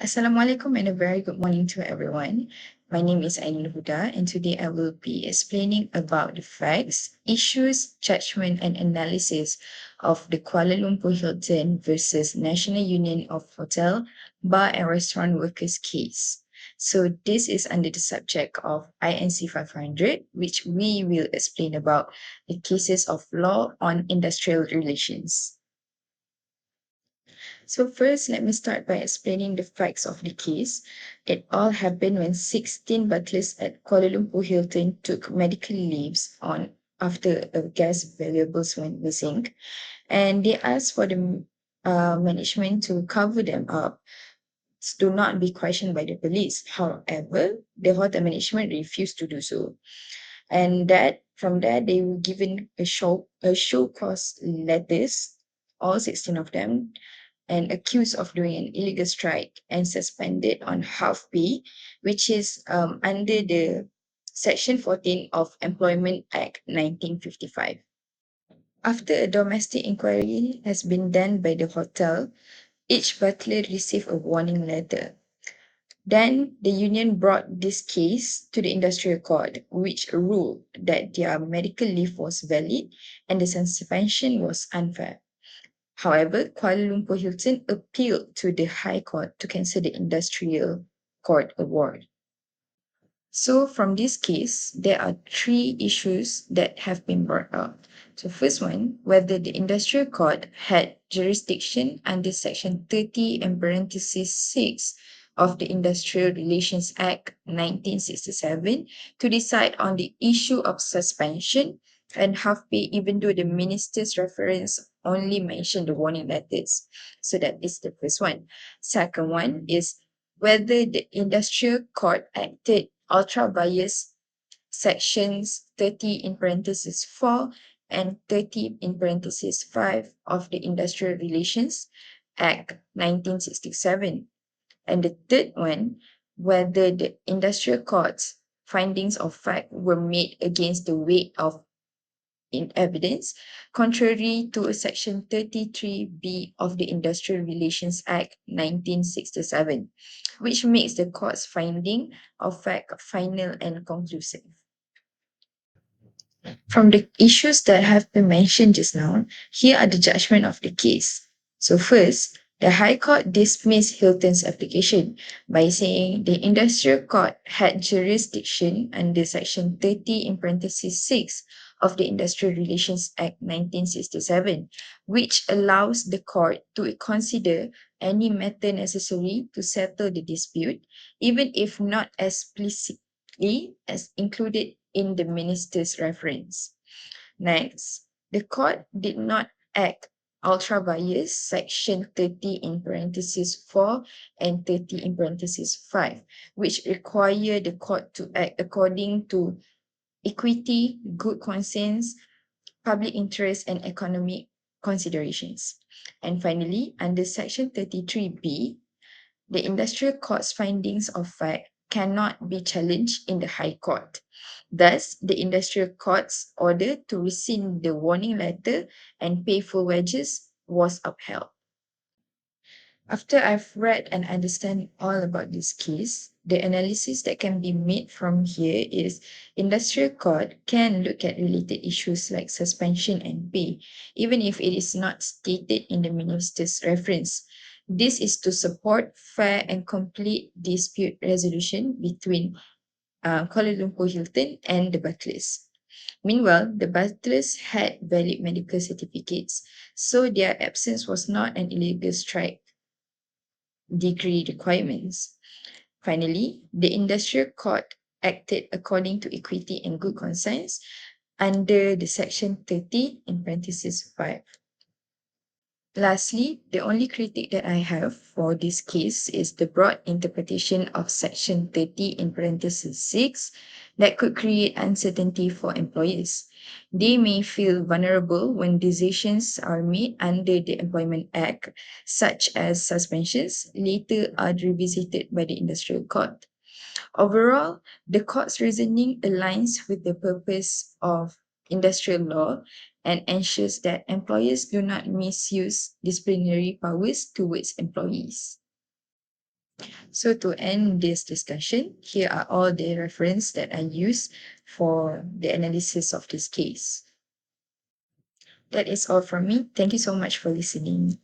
Assalamualaikum and a very good morning to everyone. My name is AINUL, and today I will be explaining about the facts, issues, judgment, and analysis of the Kuala Lumpur Hilton versus National Union of Hotel, Bar and Restaurant Workers case. So this is under the subject of INC 500, which we will explain about the cases of law on industrial relations. So first, let me start by explaining the facts of the case. It all happened when 16 butlers at Kuala Lumpur Hilton took medical leaves on after a gas valuables went missing, and they asked for the management to cover them up to not be questioned by the police. However, the hotel management refused to do so, and that from there they were given a show cause letters, all 16 of them, and accused of doing an illegal strike and suspended on half pay, which is under the Section 14 of Employment Act 1955. After a domestic inquiry has been done by the hotel, each butler received a warning letter. Then the union brought this case to the industrial court, which ruled that their medical leave was valid and the suspension was unfair. However, Kuala Lumpur Hilton appealed to the High Court to cancel the Industrial Court award. So, from this case, there are three issues that have been brought up. So, first one, whether the Industrial Court had jurisdiction under Section 30 and parenthesis 6 of the Industrial Relations Act 1967 to decide on the issue of suspension and half pay, even though the minister's reference only mentioned the warning letters. So, that is the first one. Second one is whether the industrial court acted ultra vires sections 30 in parenthesis 4 and 30 in parenthesis 5 of the Industrial Relations Act 1967. And the third one, whether the industrial court's findings of fact were made against the weight of in evidence, contrary to Section 33B of the Industrial Relations Act 1967, which makes the court's finding of fact final and conclusive. From the issues that have been mentioned just now, here are the judgment of the case. So first, the High Court dismissed Hilton's application by saying the Industrial Court had jurisdiction under Section 30 in parenthesis 6 of the Industrial Relations Act 1967, which allows the court to consider any matter necessary to settle the dispute, even if not explicitly as included in the minister's reference. Next, the court did not act ultra vires section 30 in parenthesis 4 and 30 in parenthesis 5, which require the court to act according to equity, good conscience, public interest, and economic considerations. And finally, under section 33B, the industrial court's findings of fact cannot be challenged in the High Court. Thus, the industrial court's order to rescind the warning letter and pay full wages was upheld. After I've read and understand all about this case, the analysis that can be made from here is industrial court can look at related issues like suspension and pay, even if it is not stated in the minister's reference. This is to support fair and complete dispute resolution between Kuala Lumpur Hilton and the butlers. Meanwhile, the butlers had valid medical certificates, so their absence was not an illegal strike degree requirements. Finally, the industrial court acted according to equity and good conscience under the section 30 in parenthesis 5. Lastly, the only critique that I have for this case is the broad interpretation of section 30 in parenthesis 6 that could create uncertainty for employers. They may feel vulnerable when decisions are made under the Employment Act, such as suspensions, later are revisited by the industrial court. Overall, the court's reasoning aligns with the purpose of industrial law and ensures that employers do not misuse disciplinary powers towards employees. So to end this discussion, here are all the reference that I use for the analysis of this case. That is all from me. Thank you so much for listening.